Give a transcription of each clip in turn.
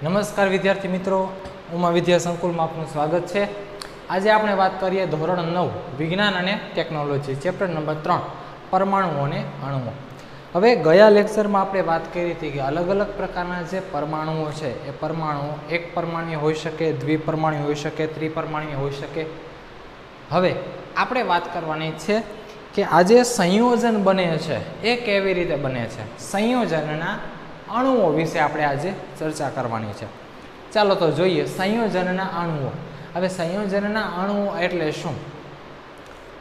नमस्कार विद्यार्थी मित्रों, उमा विद्या संकुल में आपનું स्वागत है। आज આપણે વાત કરીએ ધોરણ 9 વિજ્ઞાન અને ટેકનોલોજી ચેપ્ટર નંબર 3 પરમાણુઓ અને અણુઓ। હવે ગયા લેક્ચરમાં આપણે વાત કરી હતી કે અલગ અલગ પ્રકારના જે પરમાણુઓ છે એ પરમાણુઓ એક પરમાણુય હોઈ શકે, દ્વિપરમાણુય હોઈ શકે, ત્રિપરમાણુય હોઈ શકે। હવે આપણે વાત કરવાની છે કે આ જે સંયોજન બને છે એ કેવી રીતે બને છે। સંયોજનના अणुओं विषे आपणे आज चर्चा करवानी छे। चालो तो जोईए संयोजनना अणुओ। हवे संयोजनना अणुओ एटले शुं?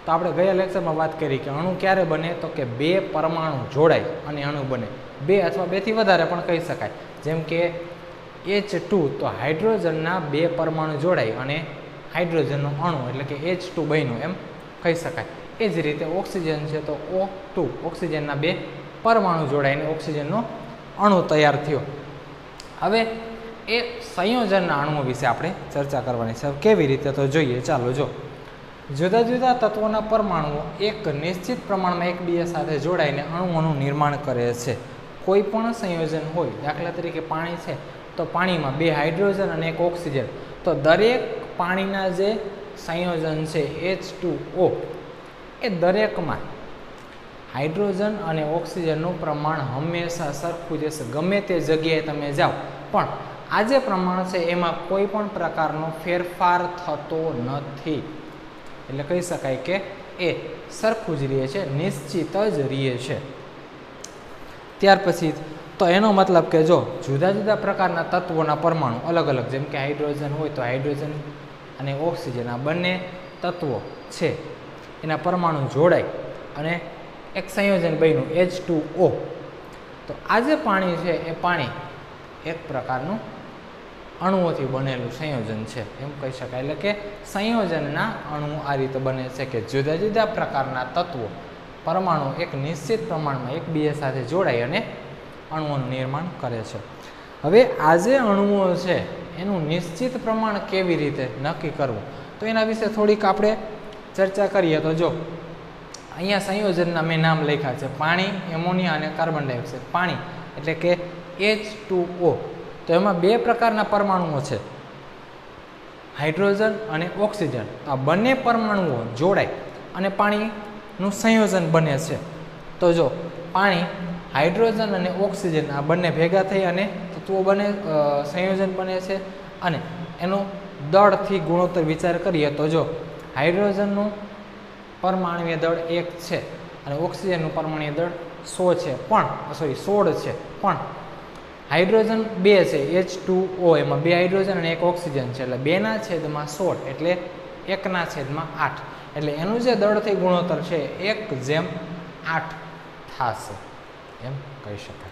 तो आपणे गया लेक्चर में बात करी कि अणु क्यारे बने, तो कि बे परमाणु जोड़ाय अने अणु बने। बे अथवा बेथी वधारे पण कही शकाय। जेम के H2 तो हाइड्रोजनना बे परमाणु जोड़ाय अने हाइड्रोजननो अणु एटले के H2 बन्यो एम कही शकाय। ए ज रीते ऑक्सिजन छे तो O2 ऑक्सिजनना बे परमाणु जोड़ायने ऑक्सिजननो अणु तैयार थयो। हवे ए संयोजनना अणुओ विषे आपणे चर्चा करवानी छे। केवी रीते तो जोईए। चालो जो जुदा जुदा तत्वोना परमाणुओ एक निश्चित प्रमाणमां एकबीजा साथे जोड़ाईने अणुओनुं निर्माण करे छे। कोईपण संयोजन होय, दाखला तरीके पाणी छे तो पाणीमां बे हाइड्रोजन अने एक ऑक्सिजन, तो दरेक पाणीना जे संयोजन छे H2O ए दरेकमां हाइड्रोजन और ऑक्सिजन प्रमाण हमेशा सरखुं ज रहे। गमे ते जग्याए तमे जाओ पण आ जे प्रमाण छे एमां कोईपण प्रकारनो फेरफार थतो नथी। एटले कही शकाय के ए सरखुं ज रहे छे, निश्चित ज रहे छे। त्यार पछी तो एनो मतलब के जो जुदा जुदा प्रकारना तत्वोना परमाणु अलग अलग, जेम के हाइड्रोजन होय तो हाइड्रोजन अने ऑक्सिजन आ बंने तत्वो छे एना परमाणु जोड़ाय अने एक संयोजन बन्युं H2O। तो आज पाणी है ए पाणी एक प्रकारनु अणुओथी बनेलुं संयोजन है एम कही शकाय। एटले के संयोजनना अणु आ रीते बने छे कि जुदा जुदा प्रकारना तत्वो परमाणु एक निश्चित प्रमाणमां एकबीजा साथे जोड़ाई अने अणुओनुं निर्माण करे छे। हवे आ जे अणुओ छे एनुं निश्चित प्रमाण केवी रीते नक्की करवुं, तो एना विषे थोड़ीक आपणे चर्चा करीए। तो जो अहींया संयोजनना मैं नाम लख्या है, पाणी, एमोनिया और कार्बन डाइऑक्साइड। पाणी एटले के H2O। तो एमां बे प्रकारना परमाणुओ छे, हाइड्रोजन और ऑक्सिजन। आ बंने परमाणुओ जोड़ाय अने पाणीनुं संयोजन बने छे। तो जो पाणी, हाइड्रोजन और ऑक्सिजन आ बंने भेगा थई अने तत्वो बने, संयोजन बने छे। अने एनो दळथी गुणोत्तर विचार करीए तो जो हाइड्रोजननुं परमाणुय दळ 1 है और ऑक्सिजन परमाणुय दळ 100 है, पण 16 है। पण हाइड्रोजन 2 है, H2O, एमां 2 हाइड्रोजन और 1 ऑक्सिजन है, एटले 2/16 एटले 1/8 एटले एनुं जे दळथी गुणोत्तर है 1/8 थशे एम कही शकाय।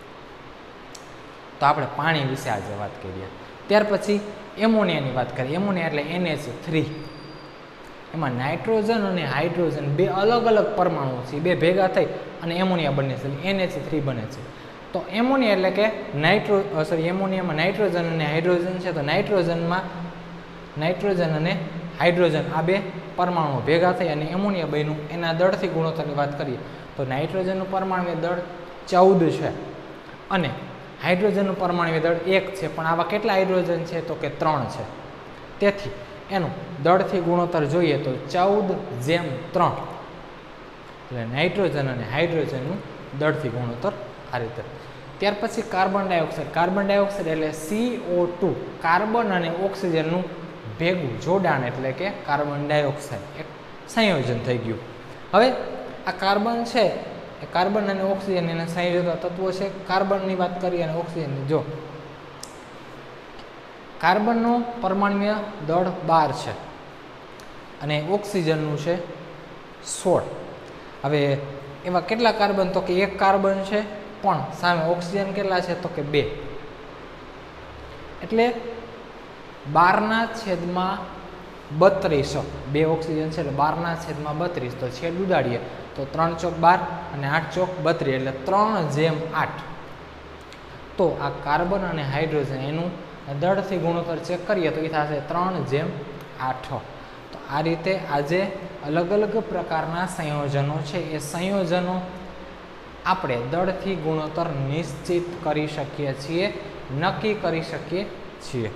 तो आपणे पाणी विषे आज बात करीए। त्यार पछी एमोनियानी बात करीए। एमोनिया एटले NH3। एमां नाइट्रोजन और हाइड्रोजन बे अलग अलग परमाणु छे, बे भेगा थई अने एमोनिया बने छे, NH3 बने छे। तो एमोनिया एटले के एमोनिया में नाइट्रोजन और हाइड्रोजन है। तो नाइट्रोजन में नाइट्रोजन और हाइड्रोजन आ बे परमाणु भेगा थई अने एमोनिया बन्युं। एना दळथी गुणोत्तरनी बात करीए तो नाइट्रोजन परमाणु दळ 14 है अने हाइड्रोजन परमाणु दळ 1 है। पण आवा केटला हाइड्रोजन है, तो के 3 है। तेथी एनु दळथी गुणोत्तर जोईए तो 14/3 એટલે નાઇટ્રોજન અને હાઇડ્રોજનનું દળથી ગુણોત્તર આ રીતે। ત્યાર પછી કાર્બન ડાયોક્સાઇડ। કાર્બન ડાયોક્સાઇડ એટલે CO2, કાર્બન અને ઓક્સિજનનું ભેગું જોડાણ એટલે કે કાર્બન ડાયોક્સાઇડ એક સંયોજન થઈ ગયું। હવે આ કાર્બન છે એ કાર્બન અને ઓક્સિજન એના સંયોજક તત્વો છે। કાર્બનની વાત કરીએ અને ઓક્સિજનની, જો कार्बननो परमाणुय दळ 12 है अने ऑक्सिजननु छे 16। हवे एवा केटला कार्बन, तो कि 1 कार्बन है, पण सामे ऑक्सिजन केटला छे, तो कि 2 एटले 12/32। 2 ऑक्सिजन है 12/32। तो छेद उडाड़ीए तो 3 चौक 12 और 8 चौक 32 एटले 3/8। तो आ कार्बन और हाइड्रोजन एनु दळथी गुणोत्तर चेक करिए तो ये थशे 3/8। तो आ रीते आज अलग अलग प्रकारना संयोजनों है, ए संयोजनों આપણે દળથી ગુણોત્તર નિશ્ચિત કરી શકીએ છીએ, નક્કી કરી શકીએ છીએ।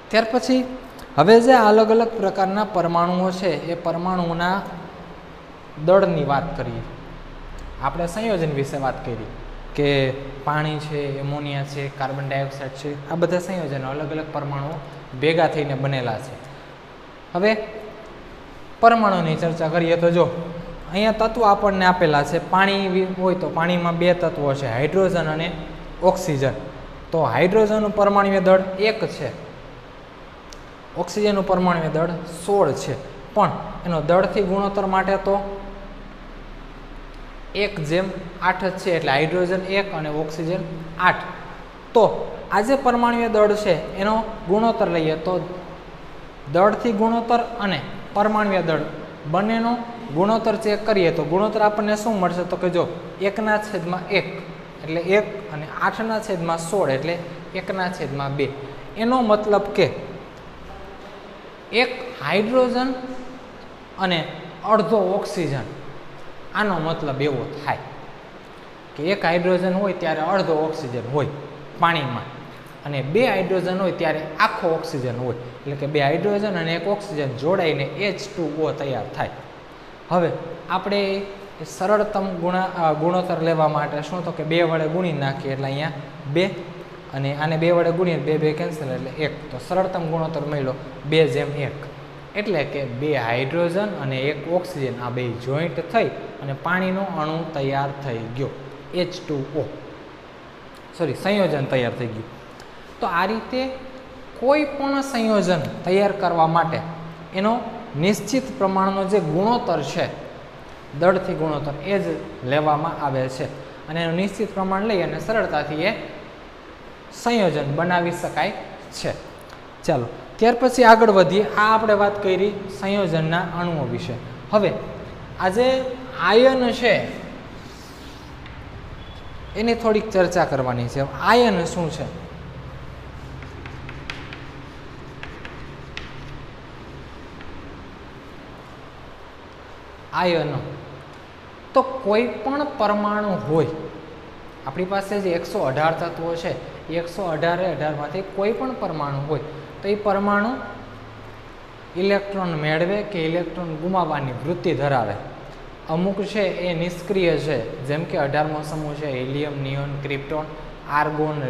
ત્યાર પછી હવે જે અલગ અલગ પ્રકારના પરમાણુઓ છે એ પરમાણુઓના દળની વાત કરીએ। આપણે સંયોજન વિશે વાત કરી કે પાણી છે, એમોનિયા છે, કાર્બન ડાયોક્સાઇડ છે, આ બધા સંયોજનો અલગ અલગ પરમાણુઓ ભેગા થઈને બનેલા છે। હવે પરમાણુની ચર્ચા કરીએ તો જો અહીંયા તત્વો આપણને આપેલા છે। પાણી હોય તો પાણીમાં બે તત્વો છે, હાઇડ્રોજન અને ઓક્સિજન। તો હાઇડ્રોજનનું પરમાણુય દળ 1 છે, ઓક્સિજનનું પરમાણુય દળ 16 છે, પણ એનો દળથી ગુણોત્તર માટે તો 1:8 જ છે, એટલે હાઇડ્રોજન 1 અને ઓક્સિજન 8। તો આ જે પરમાણુય દળ છે એનો ગુણોત્તર લઈએ તો દળથી ગુણોત્તર અને પરમાણુય દળ બંનેનો ગુણોત્તર ચેક કરીએ તો ગુણોત્તર આપણને શું મળશે તો કે જો 1/1 એટલે 1 અને 8/16 એટલે 1/2। એનો મતલબ કે એક હાઇડ્રોજન અને અડધો ઓક્સિજન, આનો મતલબ એવો થાય કે એક હાઇડ્રોજન હોય ત્યારે અડધો ઓક્સિજન હોય પાણીમાં, અને 2 હાઇડ્રોજન હોય ત્યારે આખો ઓક્સિજન હોય, એટલે કે 2 હાઇડ્રોજન અને 1 ઓક્સિજન જોડાઈને H2O તૈયાર થાય। હવે આપણે સરળતમ ગુણોત્તર લેવા માટે શું તો કે 2 વડે ગુણી નાખીએ એટલે અહીંયા 2 અને આને 2 વડે ગુણીએ 2 કેન્સલ એટલે 1, તો સરળતમ ગુણોત્તર મળ્યો 2:1, એટલે કે 2 હાઇડ્રોજન અને 1 ઓક્સિજન આ બે જોઈન્ટ થઈ અને પાણીનો અણુ તૈયાર થઈ ગયો, H2O, સંયોજન તૈયાર થઈ ગયું। તો આ રીતે કોઈ પણ સંયોજન તૈયાર કરવા માટે એનો નિશ્ચિત પ્રમાણનો જે ગુણોત્તર છે, દળથી ગુણોત્તર, એ જ લેવામાં આવે છે, અને એનું નિશ્ચિત પ્રમાણ લઈ અને સરળતાથી એ સંયોજન બનાવી શકાય છે। ચાલો ત્યાર પછી આગળ વધીએ। આ આપણે વાત કરી સંયોજનના અણુઓ વિશે। હવે આ જે આયન છે એની થોડીક ચર્ચા કરવાની છે। આયન શું છે? આયનો તો કોઈ પણ પરમાણુ હોય, આપણી પાસે જે 118 તત્વો છે, 118 માંથી કોઈ પણ પરમાણુ હોય તો એ પરમાણુ ઇલેક્ટ્રોન મેળવે કે ઇલેક્ટ્રોન ગુમાવવાની વૃત્તિ ધરાવે। અમુક છે એ નિષ્ક્રિય છે, જેમ કે 18મો સમૂહ છે helium, neon, krypton, argon,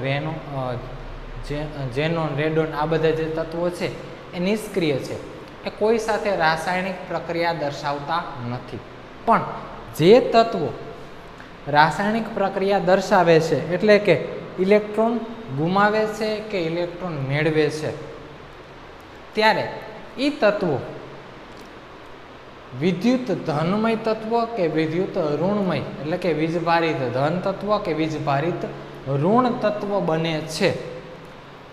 xenon, radon, આ બધા જે તત્વો છે એ નિષ્ક્રિય છે, એ કોઈ સાથે રાસાયણિક પ્રક્રિયા દર્શાવતા નથી। પણ જે તત્વો રાસાયણિક પ્રક્રિયા દર્શાવે છે, એટલે કે ઇલેક્ટ્રોન ગુમાવે છે કે ઇલેક્ટ્રોન મેળવે છે, ત્યારે એ તત્વો વિદ્યુત ધનમય તત્વ કે વિદ્યુત ઋણમય, એટલે કે વીજભારિત ધન તત્વ કે વીજભારિત ઋણ તત્વ બને છે,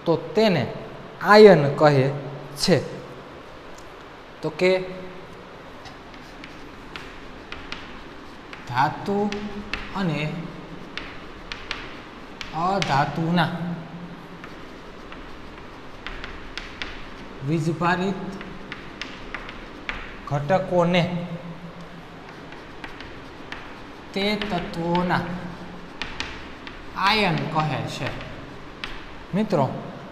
તો તેને આયન કહે છે। તો કે ધાતુ અને અધાતુના વીજભારિત ઘટકોને તે તત્વોના આયન કહે છે। મિત્રો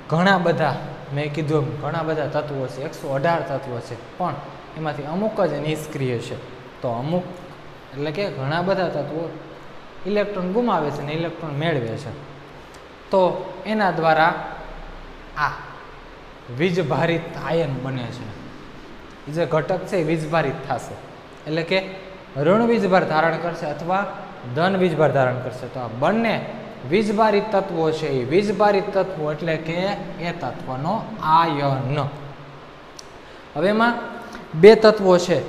ઘણા બધા, મેં કીધું ઘણા બધા તત્વો છે, 118 તત્વો છે, પણ એમાંથી અમુક જ નિષ્ક્રિય છે। તો અમુક એટલે કે ઘણા બધા તત્વો ઇલેક્ટ્રોન ગુમાવે છે અને ઇલેક્ટ્રોન મેળવે છે, તો એના દ્વારા આ વીજભારિત આયન બને છે। જે ઘટક છે એ વીજભારિત થશે, એટલે કે ઋણ વીજભાર ધારણ કરશે અથવા ધન વીજભાર ધારણ કરશે। તો આ બંને વીજભારિત તત્વો છે એ વીજભારિત તત્વો એટલે કે એ તત્વનો આયન। હવે એમાં બે તત્વો છે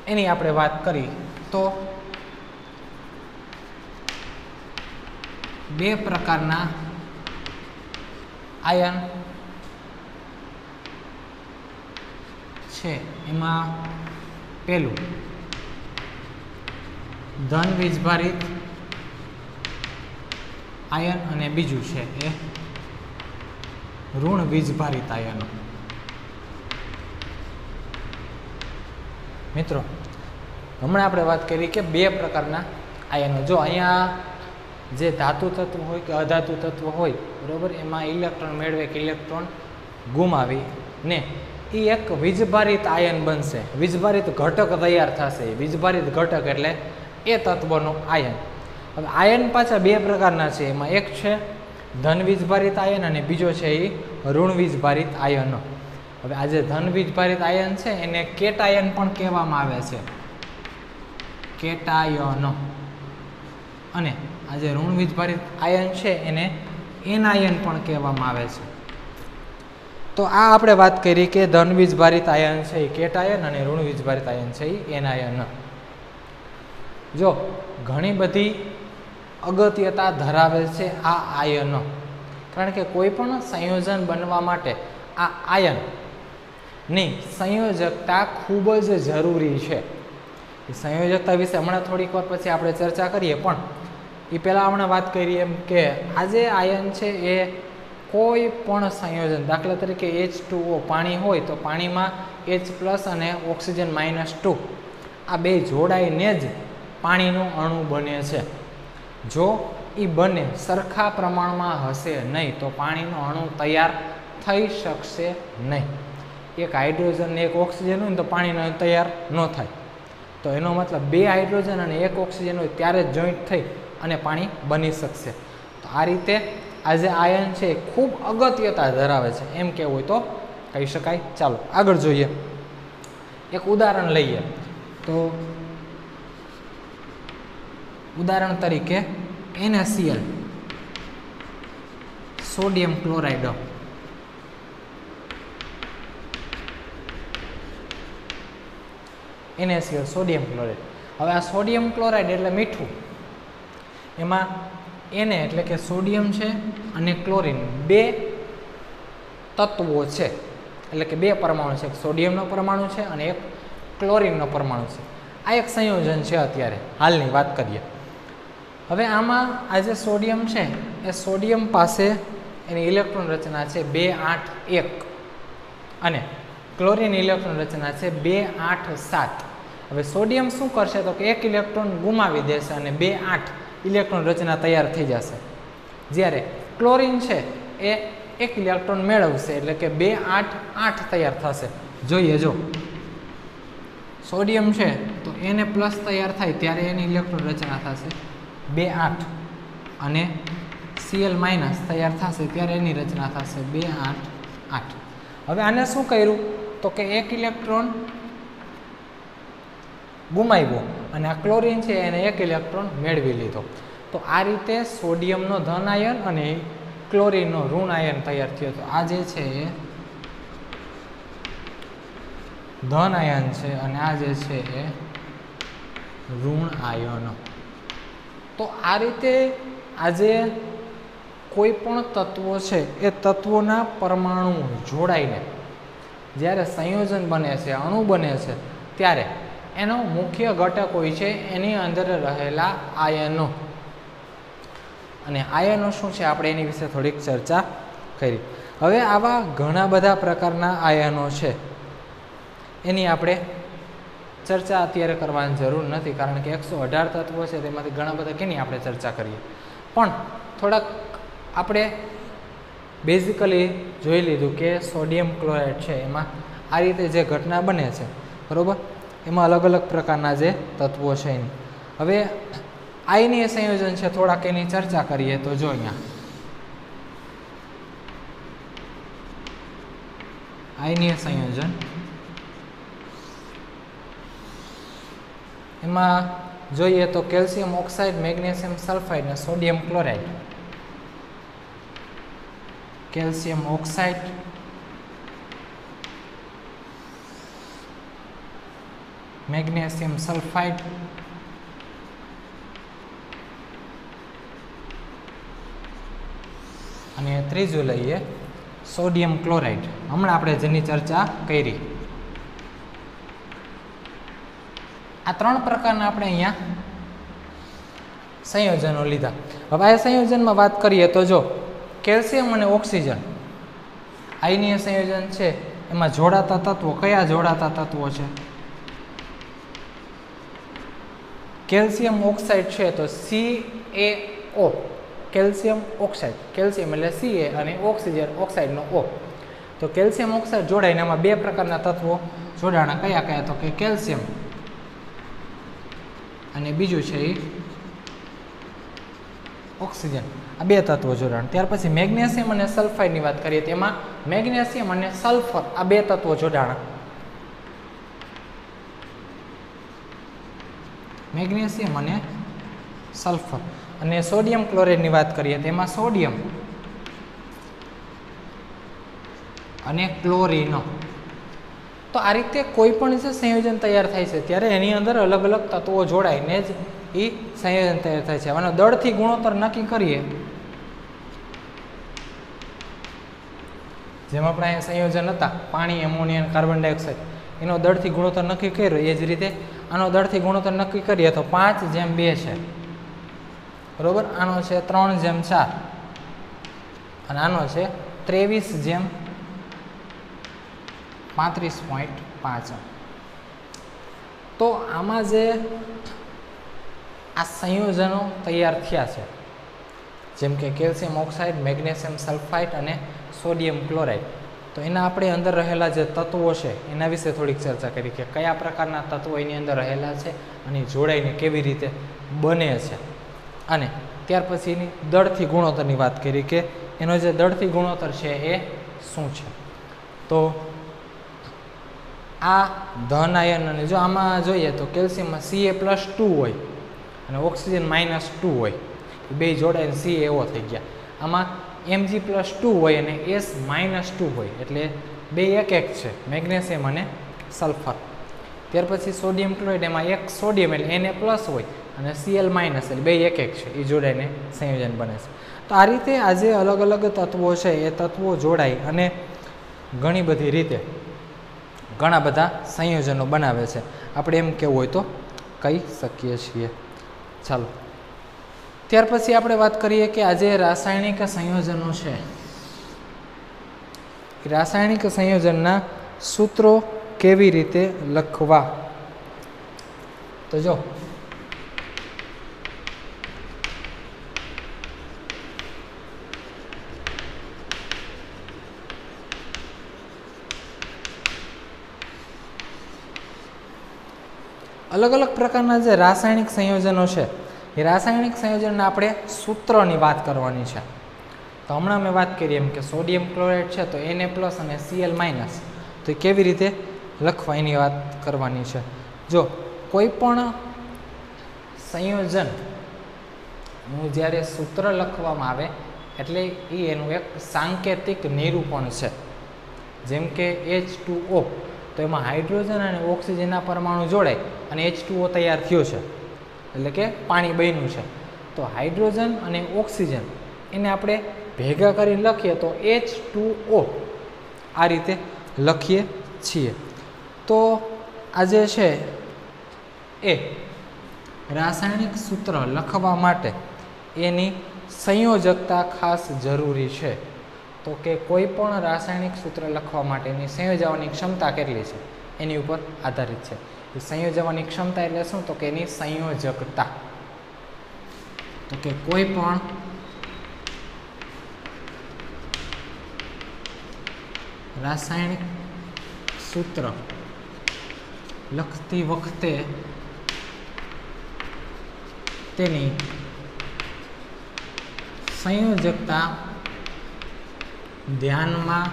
એની આપણે વાત કરી તો બે પ્રકારના આયન છે। એમાં પહેલું ધન વીજભારિત આયન અને બીજું છે એ ઋણ વીજભારિત આયનો। મિત્રો હમણાં આપણે વાત કરી કે બે પ્રકારના આયનો, જો અહીંયા જે ધાતુ તત્વ હોય કે અધાતુ તત્વ હોય, બરાબર, એમાં ઇલેક્ટ્રોન મેળવે કે ઇલેક્ટ્રોન ગુમાવીને એ એક વીજભારિત આયન બનશે, વીજભારિત ઘટક તૈયાર થશે. વીજભારિત ઘટક એટલે એ તત્વનો આયન. હવે આયન પાછા બે પ્રકારના છે, એમાં એક છે ધન વીજભારિત આયન અને બીજો છે એ ઋણ વીજભારિત આયનો. હવે આ જે ધન વીજભારિત આયન છે એને કેટાયન પણ કહેવામાં આવે છે, કેટાયનો. અને આ જે ઋણ વીજભારિત આયન છે એને એનાયન પણ કહેવામાં આવે છે. તો આ આપણે વાત કરી કે ધન વીજભારિત આયન છે એ કેટાયન અને ઋણ વીજભારિત આયન છે એ એનાયન. જો ઘણી બધી અગત્યતા ધરાવે છે આ આયનો, કારણ કે કોઈ પણ સંયોજન બનવા માટે આ આયનની સંયોજકતા ખૂબ જ જરૂરી છે. એ સંયોજકતા વિશે હમણાં થોડીક વાર પછી આપણે ચર્ચા કરીએ, પણ એ પહેલાં હમણાં વાત કરીએ એમ કે આ જે આયન છે એ કોઈ પણ સંયોજન, દાખલા તરીકે H2O પાણી હોય તો પાણીમાં H+ અને ઓક્સિજન -2 આ બે જોડાઈને જ પાણીનું અણુ બને છે. જો એ બંને સરખા પ્રમાણમાં હશે નહીં તો પાણીનો અણુ તૈયાર થઈ શકશે નહીં. એક હાઇડ્રોજન ને એક ઓક્સિજન હોય ને તો પાણીનો તૈયાર ન થાય. તો એનો મતલબ બે હાઇડ્રોજન અને એક ઓક્સિજન હોય ત્યારે જ જોઈન્ટ થઈ અને પાણી બની શકશે. તો આ રીતે આ જે આયન છે એ ખૂબ અગત્યતા ધરાવે છે એમ કહેવું હોય તો કહી શકાય. ચાલો આગળ જોઈએ, એક ઉદાહરણ લઈએ. તો ઉદાહરણ તરીકે NaCl, sodium chloride. NaCl sodium chloride. હવે આ સોડિયમ ક્લોરાઇડ એટલે મીઠું. એમાં Na એટલે કે સોડિયમ છે અને ક્લોરીન બે તત્વો છે, એટલે કે બે પરમાણુ છે. એક સોડિયમનો પરમાણુ છે અને એક ક્લોરીનનો પરમાણુ છે. આ એક સંયોજન છે અત્યારે હાલની વાત કરીએ. હવે આમાં આ જે સોડિયમ છે એ સોડિયમ પાસે એની ઇલેક્ટ્રોન રચના છે 281 અને ક્લોરીન ઇલેક્ટ્રોન રચના છે 287. હવે સોડિયમ શું કરશે તો કે એક ઇલેક્ટ્રોન ગુમાવી દેશે અને 28 ઇલેક્ટ્રોન રચના તૈયાર થઈ જશે. જ્યારે ક્લોરીન છે એ એક ઇલેક્ટ્રોન મેળવશે એટલે કે 288 તૈયાર થશે. જોઈએ, જો સોડિયમ છે તો Na પ્લસ તૈયાર થાય ત્યારે એની ઇલેક્ટ્રોન રચના થશે 28 અને Cl માઇનસ તૈયાર થશે ત્યારે એની રચના થશે 288. હવે આને શું કર્યું તો કે એક ઇલેક્ટ્રોન ગુમાવ્યો અને આ ક્લોરીન છે એને એક ઇલેક્ટ્રોન મેળવી લીધો. તો આ રીતે સોડિયમનો ધન આયન અને ક્લોરીનનો ઋણ આયન તૈયાર થયો. તો આ જે છે એ ધન આયન છે અને આ જે છે એ ઋણ આયનો. તો આ રીતે આજે કોઈ પણ તત્વો છે એ તત્વોના પરમાણુ જોડાઈને જ્યારે સંયોજન બને છે, અણુ બને છે, ત્યારે એનો મુખ્ય ઘટક હોય છે એની અંદર રહેલા આયનો. અને આયનો શું છે આપણે એની વિશે થોડીક ચર્ચા કરી. હવે આવા ઘણા બધા પ્રકારના આયનો છે એની આપણે ચર્ચા અત્યારે કરવાની જરૂર નથી, કારણ કે 118 તત્વો છે તેમાંથી ઘણા બધા કેની આપણે ચર્ચા કરીએ. પણ થોડાક આપણે બેઝિકલી જોઈ લીધું કે સોડિયમ ક્લોરાઇડ છે એમાં આ રીતે જે ઘટના બને છે, બરાબર, એમાં અલગ અલગ પ્રકારના જે તત્વો છે એની. હવે આયનીય સંયોજન છે થોડાક એની ચર્ચા કરીએ. તો જો અહીંયા આયનીય સંયોજન, એમાં જોઈએ તો કેલ્શિયમ ઓક્સાઇડ, મેગ્નેશિયમ સલ્ફાઇડ અને sodium chloride. Calcium oxide, magnesium sulphide અને ત્રીજું લઈએ સોડિયમ ક્લોરાઇડ. હમણાં આપણે જેની ચર્ચા કરી. આ ત્રણ પ્રકારના આપણે અહીંયા સંયોજનો લીધા. હવે આ સંયોજનમાં વાત કરીએ તો જો કેલ્શિયમ અને ઓક્સિજન આયનીય સંયોજન છે એમાં જોડાતા તત્વો કયા જોડાતા તત્વો છે? કેલ્શિયમ ઓક્સાઇડ છે તો Ca O calcium oxide, calcium એટલે Ca અને ઓક્સિજન ઓક્સાઇડનો O. તો કેલ્શિયમ ઓક્સાઇડ જોડાઈને આમાં બે પ્રકારના તત્વો જોડાણા, કયા કયા? તો કે કેલ્શિયમ અને બીજું છે એ ઓક્સિજન, આ બે તત્વો જોડાણ. ત્યાર પછી મેગ્નેશિયમ અને સલ્ફાઇડની વાત કરીએ, તેમાં મેગ્નેશિયમ અને સલ્ફર આ બે તત્વો જોડાણા. મેગ્નેશિયમ અને સલ્ફર. અને સોડિયમ ક્લોરાઇડની વાત કરીએ, તેમાં સોડિયમ અને ક્લોરીન. તો આ રીતે કોઈ પણ જે સંયોજન તૈયાર થાય છે ત્યારે એની અંદર અલગ અલગ તત્વો જોડાઈને જ એ સંયોજન તૈયાર થાય છે. આનો દળથી ગુણોત્તર નક્કી કરીએ, જેમ આપણે અહીંયા સંયોજન હતા પાણી, એમોનિયા અને કાર્બન ડાયોક્સાઇડ, એનો દળથી ગુણોત્તર નક્કી કર્યો. એ જ રીતે આનો દળથી ગુણોત્તર નક્કી કરીએ તો 5:2 છે, બરોબર. આનો છે 3:4 અને આનો છે 23:35. તો આમાં જે આ સંયોજનો તૈયાર થયા છે, જેમ કે કેલ્શિયમ ઓક્સાઇડ, મેગ્નેશિયમ સલ્ફાઇડ અને સોડિયમ ક્લોરાઇડ, તો એના આપણે અંદર રહેલા જે તત્વો છે એના વિશે થોડીક ચર્ચા કરી કે કયા પ્રકારના તત્વો એની અંદર રહેલા છે અને જોડાઈને કેવી રીતે બને છે. અને ત્યાર પછી એની દળથી ગુણોત્તરની વાત કરી કે એનો જે દળથી ગુણોત્તર છે એ શું છે. તો આ ધન આયન, અને જો આમાં જોઈએ તો કેલ્શિયમમાં Ca+2 હોય અને ઓક્સિજન -2 હોય, એ બે જોડાઈને CaO થઈ ગયા. આમાં Mg+2 હોય અને S-2 હોય, એટલે બે એક છે, મેગ્નેશિયમ અને સલ્ફર. ત્યાર પછી સોડિયમ ક્લોરાઇડ, એમાં એક સોડિયમ એટલે Na+ હોય અને Cl- એટલે બે એક છે, એ જોડાઈને સંયોજન બને છે. તો આ રીતે આ જે અલગ અલગ તત્વો છે એ તત્વો જોડાઈ અને ઘણી બધી રીતે ઘણા બધા સંયોજનો બનાવે છે. આપણે એમ કહેવું હોય તો કહી શકીએ છીએ. ચાલો, ત્યાર પછી આપણે વાત કરીએ કે આ જે રાસાયણિક સંયોજનો છે, રાસાયણિક સંયોજનના સૂત્રો કેવી રીતે લખવા. તો જો અલગ અલગ પ્રકારના જે રાસાયણિક સંયોજનો છે એ રાસાયણિક સંયોજનના આપણે સૂત્રની વાત કરવાની છે. તો હમણાં મેં વાત કરી એમ કે સોડિયમ ક્લોરાઇડ છે તો Na+ અને Cl-, તો એ કેવી રીતે લખવા એની વાત કરવાની છે. જો કોઈ પણ સંયોજનનું જ્યારે સૂત્ર લખવામાં આવે એટલે એ એનું એક સાંકેતિક નિરૂપણ છે. જેમ કે H2O, તો એમાં હાઇડ્રોજન અને ઓક્સિજનના પરમાણુ જોડાય અને H2O તૈયાર થયો છે, એટલે કે પાણી બન્યું છે. તો હાઇડ્રોજન અને ઓક્સિજન એને આપણે ભેગા કરીને લખીએ તો H2O આ રીતે લખીએ છીએ. તો આ જે છે એ રાસાયણિક સૂત્ર લખવા માટે એની સંયોજકતા ખાસ જરૂરી છે. તો કે કોઈ પણ રાસાયણિક સૂત્ર લખવા માટેની સંયોજવાની ક્ષમતા કેટલી છે એની ઉપર આધારિત છે. એ સંયોજવાની ક્ષમતા એટલે શું? તો કે એની સંયોજકતા. તો કે કોઈ પણ રાસાયણિક સૂત્ર લખતી વખતે તેની સંયોજકતા ધ્યાનમાં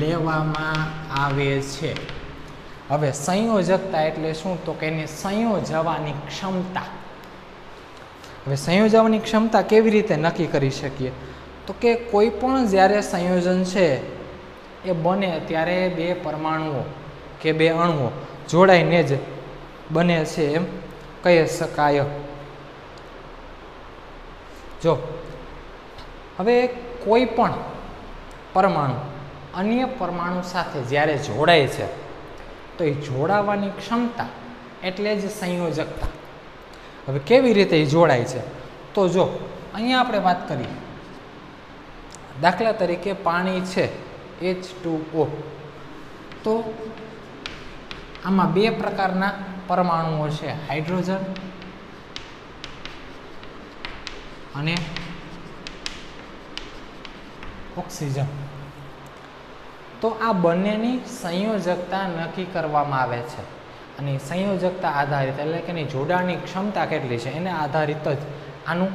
લેવામાં આવે છે. હવે સંયોજકતા એટલે શું? તો કે એની સંયોજવાની ક્ષમતા. હવે સંયોજવાની ક્ષમતા કેવી રીતે નક્કી કરી શકીએ? તો કે કોઈ પણ જ્યારે સંયોજન છે એ બને ત્યારે બે પરમાણુઓ કે બે અણુઓ જોડાઈને જ બને છે એમ કહી શકાય. જો હવે કોઈ પણ પરમાણુ અન્ય પરમાણુ સાથે જ્યારે જોડાય છે તો એ જોડાવાની ક્ષમતા એટલે જ સંયોજકતા. હવે કેવી રીતે એ જોડાય છે? તો જો અહીંયા આપણે વાત કરીએ, દાખલા તરીકે પાણી છે H2O, તો આમાં બે પ્રકારના પરમાણુઓ છે, હાઇડ્રોજન અને ઓક્સિજન. તો આ બંનેની સંયોજકતા નક્કી કરવામાં આવે છે અને સંયોજકતા આધારિત એટલે કે એની જોડાણની ક્ષમતા કેટલી છે એને આધારિત જ આનું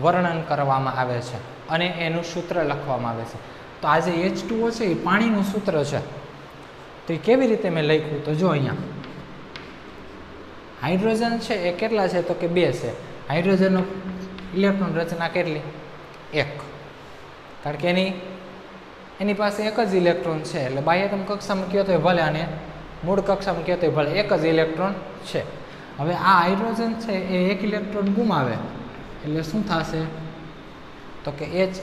વર્ણન કરવામાં આવે છે અને એનું સૂત્ર લખવામાં આવે છે. તો આ જે H2O છે એ પાણીનું સૂત્ર છે. તો એ કેવી રીતે મેં લખ્યું? તો જો અહીંયા હાઇડ્રોજન છે એ કેટલા છે? તો કે 2 છે. હાઇડ્રોજનનો ઇલેક્ટ્રોન રચના કેટલી? 1. કારણ કે એની પાસે એક જ ઇલેક્ટ્રોન છે એટલે બાહ્યતમ કક્ષામાં કયો તો ભલે અને મૂળ કક્ષામાં કયો તો ભલે એક જ ઇલેક્ટ્રોન છે. હવે આ હાઇડ્રોજન છે એ એક ઇલેક્ટ્રોન ગુમાવે એટલે શું થશે? તો કે H+.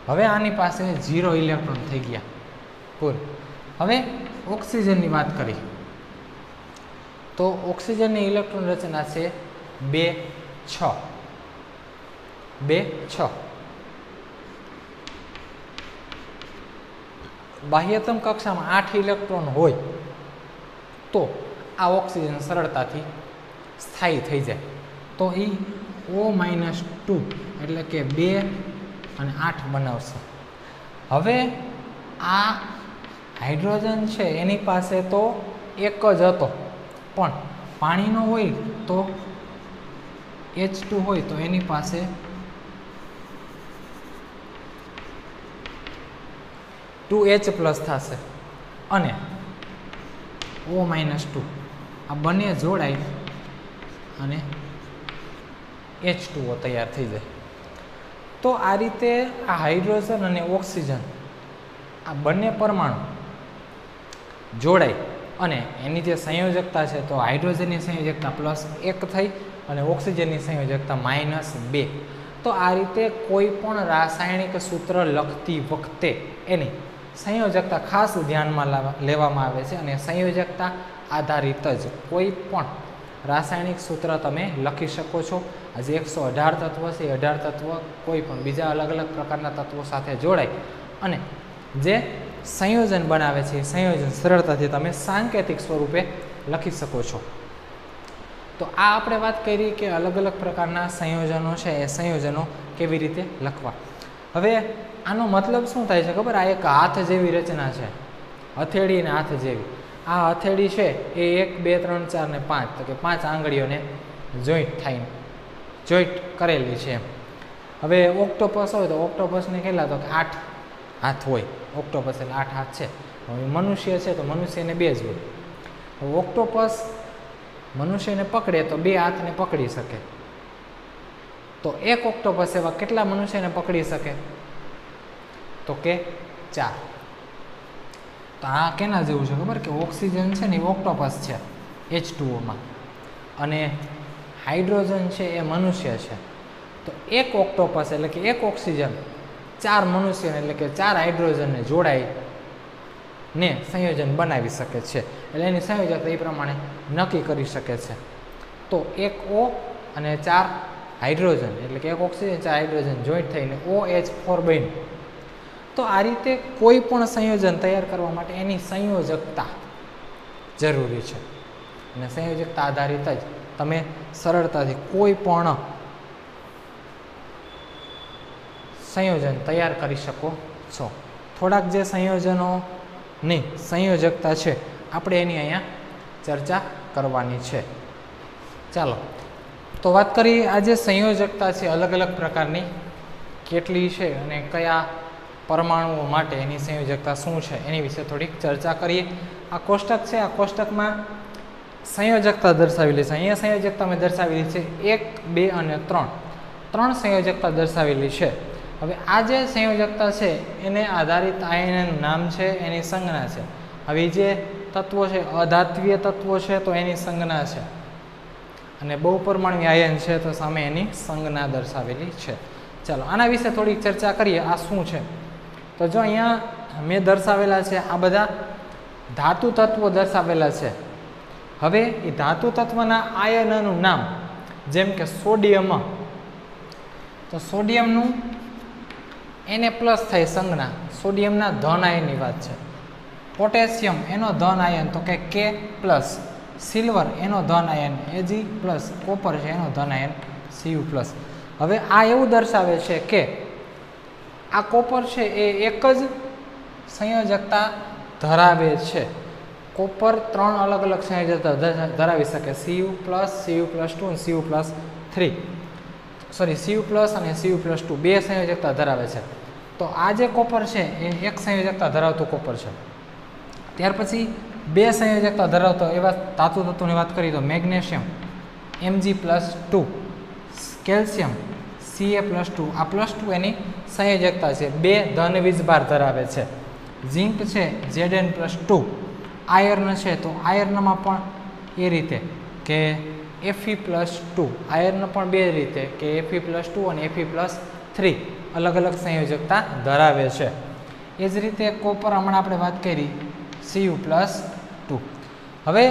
હવે આની પાસે 0 ઇલેક્ટ્રોન થઈ ગયા કુલ. હવે ઓક્સિજનની વાત કરી તો ઓક્સિજનની ઇલેક્ટ્રોન રચના છે 2 6. 2 6. બાહ્યતમ કક્ષામાં 8 ઇલેક્ટ્રોન હોય તો આ ઓક્સિજન સરળતાથી સ્થાયી થઈ જાય. તો એ O-2 એટલે કે 2 અને 8 બનાવશે. હવે આ હાઇડ્રોજન છે એની પાસે તો એક જ હતો પણ પાણીનો હોય તો H2 હોય તો એની પાસે 2H+ થશે અને O-2 આ બંને જોડાય અને H2O તૈયાર થઈ જાય. તો આ રીતે આ હાઇડ્રોજન અને ઓક્સિજન આ બંને પરમાણુ જોડાય અને એની જે સંયોજકતા છે તો હાઇડ્રોજનની સંયોજકતા +1 થઈ અને ઓક્સિજનની સંયોજકતા -2. તો આ રીતે કોઈ પણ રાસાયણિક સૂત્ર લખતી વખતે એની સંયોજકતા ખાસ ધ્યાનમાં લેવામાં આવે છે અને સંયોજકતા આધારિત જ કોઈ પણ રાસાયણિક સૂત્ર તમે લખી શકો છો. આજે 118 તત્વ છે એ 18 તત્વ કોઈ પણ બીજા અલગ અલગ પ્રકારના તત્વો સાથે જોડાય અને જે સંયોજન બનાવે છે એ સંયોજન સરળતાથી તમે સાંકેતિક સ્વરૂપે લખી શકો છો. તો આ આપણે વાત કરી કે અલગ અલગ પ્રકારના સંયોજનો છે એ સંયોજનો કેવી રીતે લખવા. હવે આનો મતલબ શું થાય છે ખબર? આ એક હાથ જેવી રચના છે, હથેળી અને હાથ જેવી. આ હથેળી છે એ 1 2 3 4 ને 5 તો કે 5 આંગળીઓને જોઈન્ટ કરેલી છે. હવે ઓક્ટોપસ હોય તો ઓક્ટોપસને કેટલા? તો કે 8 હાથ હોય. ઓક્ટોપસ એટલે 8 હાથ છે. હવે મનુષ્ય છે તો મનુષ્યને 2 જ હોય. હવે ઓક્ટોપસ મનુષ્યને પકડે તો 2 હાથને પકડી શકે. તો એક ઓક્ટોપસ એવા કેટલા મનુષ્યને પકડી શકે? તો કે 4. તો આ કેના જેવું છે ખબર? કે ઓક્સિજન છે ને એ ઓક્ટોપસ છે H2O અને હાઇડ્રોજન છે એ મનુષ્ય છે. તો એક ઓક્ટોપસ એટલે કે એક ઓક્સિજન 4 મનુષ્યને એટલે કે 4 હાઇડ્રોજનને જોડાઈ ને સંયોજન બનાવી શકે છે. એટલે એની સંયોજકતા એ પ્રમાણે નક્કી કરી શકે છે. તો એક O અને 4 હાઇડ્રોજન એટલે કે એક ઓક્સિજન 4 હાઇડ્રોજન જોઈન્ટ થઈને OH4 બન્યું. તો આ રીતે કોઈ પણ સંયોજન તૈયાર કરવા માટે એની સંયોજકતા જરૂરી છે અને સંયોજકતા આધારિત જ તમે સરળતાથી કોઈ પણ સંયોજન તૈયાર કરી શકો છો. થોડાક જે સંયોજનોની સંયોજકતા છે આપણે એની અહીંયા ચર્ચા કરવાની છે. ચાલો તો વાત કરીએ આ જે સંયોજકતા છે અલગ અલગ પ્રકારની કેટલી છે અને કયા પરમાણુઓ માટે એની સંયોજકતા શું છે એની વિશે થોડીક ચર્ચા કરીએ. આ કોષ્ટક છે, આ કોષ્ટકમાં સંયોજકતા દર્શાવેલી છે. અહીંયા સંયોજકતા મેં દર્શાવેલી છે 1 2 અને 3. 3 સંયોજકતા દર્શાવેલી છે. હવે આ જે સંયોજકતા છે એને આધારિત આયનનું નામ છે, એની સંજ્ઞા છે. હવે જે તત્વો છે અધાત્વીય તત્વો છે તો એની સંજ્ઞા છે અને બહુપરમાણુ આયન છે તો સામે એની સંજ્ઞા દર્શાવેલી છે. ચાલો આના વિશે થોડીક ચર્ચા કરીએ. આ શું છે? તો જો અહીંયા મેં દર્શાવેલા છે આ બધા ધાતુ તત્વો દર્શાવેલા છે. હવે એ ધાતુ તત્વના આયનનું નામ જેમ કે સોડિયમ, તો સોડિયમનું Na+ થાય સંજ્ઞા, સોડિયમના ધન આયનની વાત છે. પોટેશિયમ એનો ધન આયન તો કે K+, સિલ્વર એનો ધન આયન Ag+, કોપર છે એનો ધન આયન Cu+. હવે આ એવું દર્શાવે છે કે આ કોપર છે એ એક જ સંયોજકતા ધરાવે છે. કોપર 3 અલગ અલગ સંયોજકતા ધરાવી શકે, Cu+, Cu+2 અને Cu+3. સોરી, Cu+ અને Cu+2 બે સંયોજકતા ધરાવે છે. તો આ જે કોપર છે એ એક સંયોજકતા ધરાવતું કોપર છે. ત્યાર પછી બે સંયોજકતા ધરાવતો એવા ધાતુ તત્વોની વાત કરીએ તો મેગ્નેશિયમ Mg+2, કેલ્શિયમ Ca+2. આ +2 એની સંયોજકતા છે, બે ધન વીજભાર ધરાવે છે. ઝિંક છે Zn+2. આયર્ન છે તો આયર્નમાં પણ એ રીતે કે Fe+2. આયર્ન પણ બે રીતે કે Fe+2 અને Fe+3 અલગ અલગ સંયોજકતા ધરાવે છે. એ જ રીતે કોપર હમણાં આપણે વાત કરી Cu+2. હવે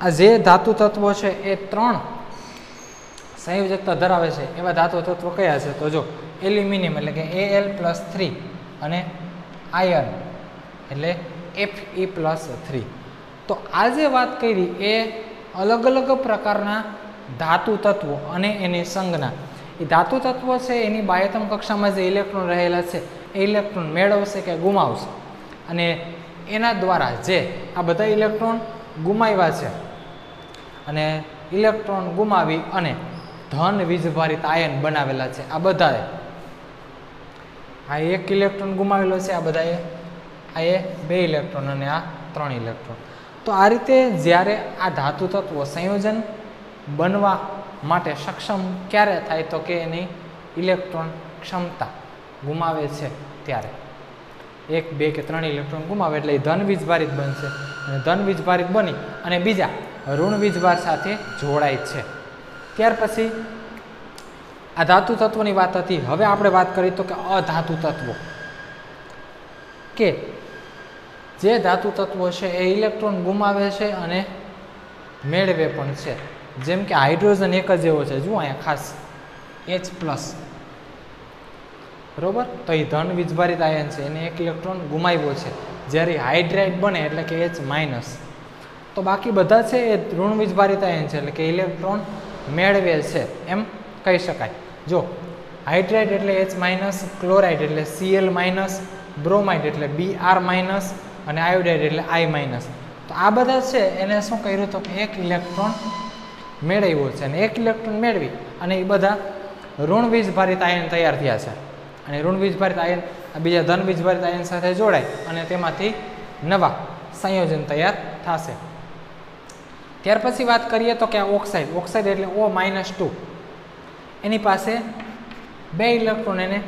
આ જે ધાતુ તત્વો છે એ 3 સંયોજકતા ધરાવે છે એવા ધાતુ તત્વો કયા છે? તો જો એલ્યુમિનિયમ એટલે કે Al+3 અને આયર્ન એટલે Fe+3. તો આ જે વાત કરી એ અલગ અલગ પ્રકારના ધાતુ તત્વો અને એની સંજ્ઞા. એ ધાતુ તત્વો છે એની બાહ્યતમ કક્ષામાં જે ઇલેક્ટ્રોન રહેલા છે એ ઇલેક્ટ્રોન મેળવશે કે ગુમાવશે, અને એના દ્વારા જે આ બધા ઇલેક્ટ્રોન ગુમાવ્યા છે અને ઇલેક્ટ્રોન ગુમાવી અને ધન વીજભારિત આયન બનાવેલા છે, આ બધાએ આ એક ઇલેક્ટ્રોન ગુમાવેલો છે, આ બધાએ આ એ 2 ઇલેક્ટ્રોન અને આ 3 ઇલેક્ટ્રોન. તો આ રીતે જ્યારે આ ધાતુ તત્વો સંયોજન બનવા માટે સક્ષમ ક્યારે થાય? તો કે એની ઇલેક્ટ્રોન ક્ષમતા ગુમાવે છે ત્યારે. 1, 2 કે 3 ઇલેક્ટ્રોન ગુમાવે એટલે એ ધન વીજભારિત બનશે, અને ધન વીજભારિત બની અને બીજા ઋણ વીજભાર સાથે જોડાય છે. ત્યાર પછી આ ધાતુ તત્વોની વાત હતી. હવે આપણે વાત કરી તો કે અધાતુ તત્વો, કે જે ધાતુ તત્વો છે એ ઇલેક્ટ્રોન ગુમાવે છે અને મેળવે પણ છે. જેમ કે હાઇડ્રોજન એક જ એવો છે, જુઓ અહીંયા ખાસ H+, બરોબર. તો એ ધન વીજભારિત આયન છે, એને એક ઇલેક્ટ્રોન ગુમાવ્યો છે. જ્યારે હાઇડ્રાઇડ બને એટલે કે H-, તો બાકી બધા છે એ ઋણ વીજભારિત આયન છે, એટલે કે ઇલેક્ટ્રોન મેળવે છે એમ કહી શકાય. જો હાઇડ્રાઇડ એટલે H-, ક્લોરાઇડ એટલે Cl-, બ્રોમાઇડ એટલે Br-, અને આયોડાઇડ એટલે I-. તો આ બધા છે એને શું કર્યું તો એક ઇલેક્ટ્રોન મેળવ્યો છે, અને એક ઇલેક્ટ્રોન મેળવી અને એ બધા ઋણ વીજભારિત આયન તૈયાર થયા છે, અને ઋણ વીજભારિત આયન બીજા ધન વીજભારિત આયન સાથે જોડાય અને તેમાંથી નવા સંયોજન તૈયાર થશે. ત્યાર પછી વાત કરીએ તો કે આ ઓક્સાઇડ એટલે O-2, એની પાસે 2 ઇલેક્ટ્રોન એને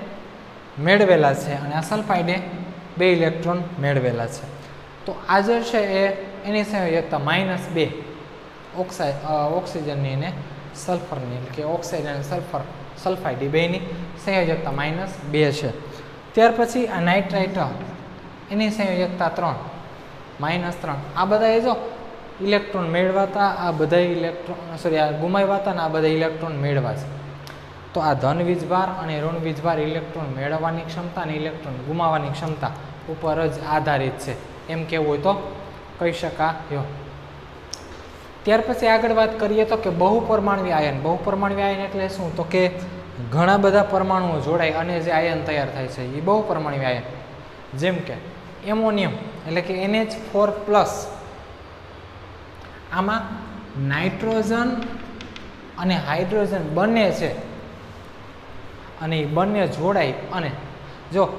મેળવેલા છે, અને આ સલ્ફાઇડે 2 ઇલેક્ટ્રોન મેળવેલા છે. તો આ જે છે એ એની સંયોજકતા -2 ઓક્સિજનની અને સલ્ફરની, એટલે કે ઓક્સાઇડ અને સલ્ફાઇડ એ બેની સંયોજકતા -2 છે. ત્યાર પછી આ નાઇટ્રાઇટ એની સંયોજકતા 3 આ બધા એ જો ઇલેક્ટ્રોન મેળવાતા, આ બધા ઇલેક્ટ્રોન આ ગુમાવ્યા અને આ બધા ઇલેક્ટ્રોન મેળવા છે. તો આ ધન વીજભાર અને ઋણ વીજભાર ઇલેક્ટ્રોન મેળવવાની ક્ષમતા અને ઇલેક્ટ્રોન ગુમાવવાની ક્ષમતા ઉપર જ આધારિત છે એમ કહેવું હોય તો કહી શકાય. ત્યાર પછી આગળ વાત કરીએ તો કે બહુપરમાણવી આયન. બહુપરમાણવી આયન એટલે શું? તો કે ઘણા બધા પરમાણુઓ જોડાય અને જે આયન તૈયાર થાય છે એ બહુપરમાણવી આયન. જેમ કે એમોનિયમ એટલે કે NH4+, આમાં નાઇટ્રોજન અને હાઇડ્રોજન બંને છે, અને એ બંને જોડાય અને જો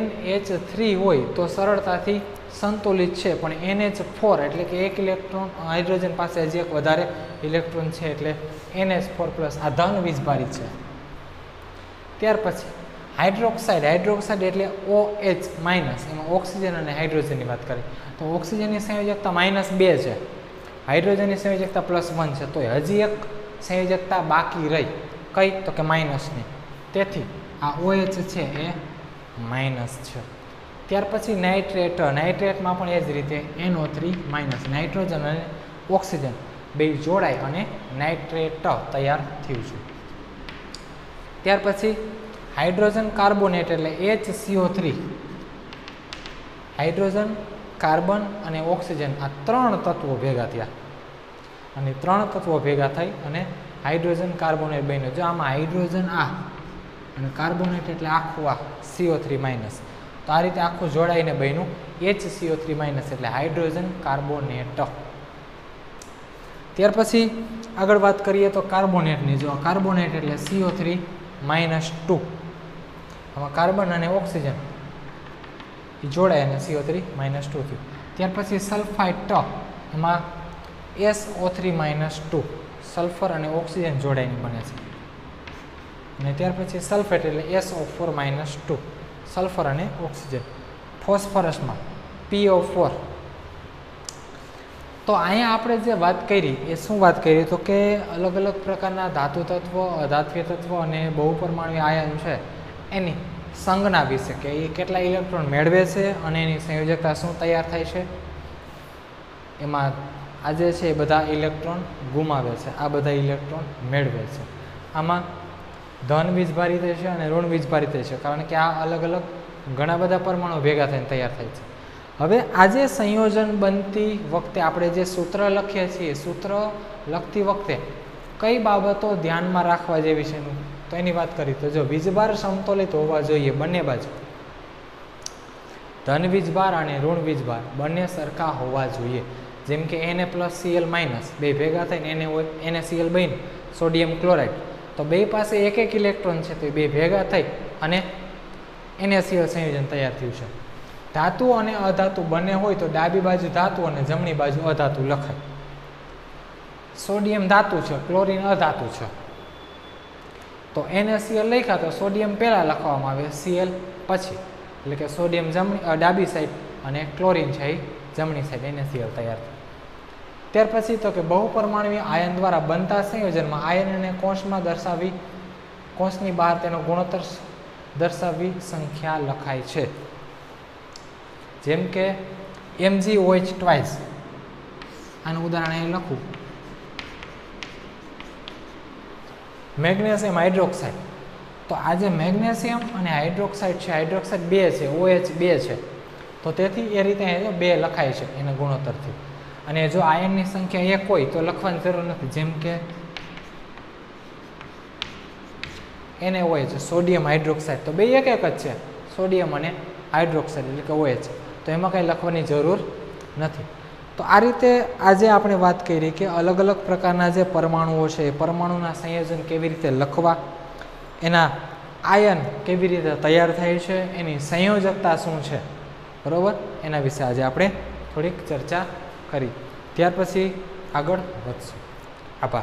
NH3 હોય તો સરળતાથી સંતુલિત છે, પણ NH4 એટલે કે એક ઇલેક્ટ્રોન હાઇડ્રોજન પાસે હજી એક વધારે ઇલેક્ટ્રોન છે એટલે NH4+, આ ધન વીજભારિત છે. ત્યાર પછી હાઇડ્રોક્સાઇડ એટલે OH-, એમાં ઓક્સિજન અને હાઇડ્રોજનની વાત કરીએ તો ઓક્સિજનની સંયોજકતા -2 છે, હાઇડ્રોજનની સંયોજકતા +1 છે, તો હજી એક સંયોજકતા બાકી રહી. કઈ? તો કે માઇનસની. તેથી આ OH છે એ માઇનસ છે. ત્યાર પછી નાઇટ્રેટમાં પણ એ જ રીતે NO3-, નાઇટ્રોજન અને ઓક્સિજન બે જોડાય અને નાઇટ્રેટ તૈયાર થયું છે. ત્યાર પછી હાઇડ્રોજન કાર્બોનેટ એટલે HCO3, હાઇડ્રોજન, કાર્બન અને ઓક્સિજન આ 3 તત્વો ભેગા થયા, અને 3 તત્વો ભેગા થઈ અને હાઇડ્રોજન કાર્બોનેટ બન્યો. જો આમાં હાઇડ્રોજન આ અને કાર્બોનેટ એટલે આખું આ CO3 માઇનસ, તો આ રીતે આખું જોડાઈને બન્યું HCO3 માઇનસ એટલે હાઇડ્રોજન કાર્બોનેટ. ત્યાર પછી આગળ વાત કરીએ તો કાર્બોનેટની. જો કાર્બોનેટ એટલે CO3 માઇનસ 2, આમાં કાર્બન અને ઓક્સિજન એ જોડાય અને CO3 માઇનસ 2 થયું. ત્યાર પછી સલ્ફાઇડ, એમાં SO3 માઇનસ 2, સલ્ફર અને ઓક્સિજન જોડાઈને બને છે. અને ત્યાર પછી સલ્ફેટ એટલે SO4 માઇનસ 2, સલ્ફર અને ઓક્સિજન. ફોસ્ફરસમાં PO4. તો અહીંયા આપણે જે વાત કરી એ શું વાત કરી, તો કે અલગ અલગ પ્રકારના ધાતુ તત્વો, અધાત્વીય તત્વો અને બહુપરમાણુય આયન છે એની સંજ્ઞા વિશે, કે એ કેટલા ઇલેક્ટ્રોન મેળવે છે અને એની સંયોજકતા શું તૈયાર થાય છે. એમાં આજે છે એ બધા ઇલેક્ટ્રોન ગુમાવે છે, આ બધા ઇલેક્ટ્રોન મેળવે છે. આમાં ધન વીજભારિત છે અને ઋણ વીજભારિત છે, કારણ કે આ અલગ અલગ ઘણા બધા પરમાણુ ભેગા થઈને તૈયાર થાય છે. હવે આજે સંયોજન બનતી વખતે આપણે જે સૂત્ર લખીએ છીએ, સૂત્ર લખતી વખતે કઈ બાબતો ધ્યાનમાં રાખવા જેવી છે તો એની વાત કરી. તો જો વીજભાર સમતોલિત હોવા જોઈએ બંને બાજુ, ધન વીજભાર અને ઋણ વીજભાર બંને સરખા હોવા જોઈએ. જેમ કે Na+Cl- બે ભેગા થઈને NaCl બની સોડિયમ ક્લોરાઇડ, તો બે પાસે એક એક ઇલેક્ટ્રોન છે, તો બે ભેગા થઈ અને NaCl સંયોજન તૈયાર થયું છે. ધાતુ અને અધાતુ બંને હોય તો ડાબી બાજુ ધાતુ અને જમણી બાજુ અધાતુ લખાય. સોડિયમ ધાતુ છે, ક્લોરીન અધાતુ છે, તો NaCl લખ્યા તો સોડિયમ પહેલાં લખવામાં આવે, Cl પછી, એટલે કે સોડિયમ ડાબી સાઈડ અને ક્લોરીન છે એ જમણી સાઈડ, NaCl તૈયાર થાય. ત્યાર પછી તો કે બહુપરમાણુય આયન દ્વારા બનતા સંયોજનમાં આયનને કૌંસમાં દર્શાવી, કૌંસની બહાર તેનો ગુણોત્તર દર્શાવી સંખ્યા લખાય છે. જેમ કે MgOH ટ્વાઇસ, આનું ઉદાહરણ અહીં લખું. મેગ્નેશિયમ હાઇડ્રોક્સાઇડ, તો આ જે મેગ્નેશિયમ અને હાઇડ્રોક્સાઇડ છે, હાઇડ્રોક્સાઇડ 2 છે, OH 2 છે, તો તેથી એ રીતે 2 લખાય છે એના ગુણોત્તરથી. અને જો આયનની સંખ્યા 1 હોય તો લખવાની જરૂર નથી. જેમ કે NaOH સોડિયમ હાઇડ્રોક્સાઇડ, તો બે એક જ છે, સોડિયમ અને હાઇડ્રોક્સાઇડ એટલે કે OH, તો એમાં કંઈ લખવાની જરૂર નથી. તો આ રીતે આજે આપણે વાત કરી કે અલગ અલગ પ્રકારના જે પરમાણુઓ છે એ પરમાણુના સંયોજન કેવી રીતે લખવા, એના આયન કેવી રીતે તૈયાર થાય છે, એની સંયોજકતા શું છે, બરાબર, એના વિશે આજે આપણે થોડીક ચર્ચા કરી. ત્યાર પછી આગળ વધશું. આભાર.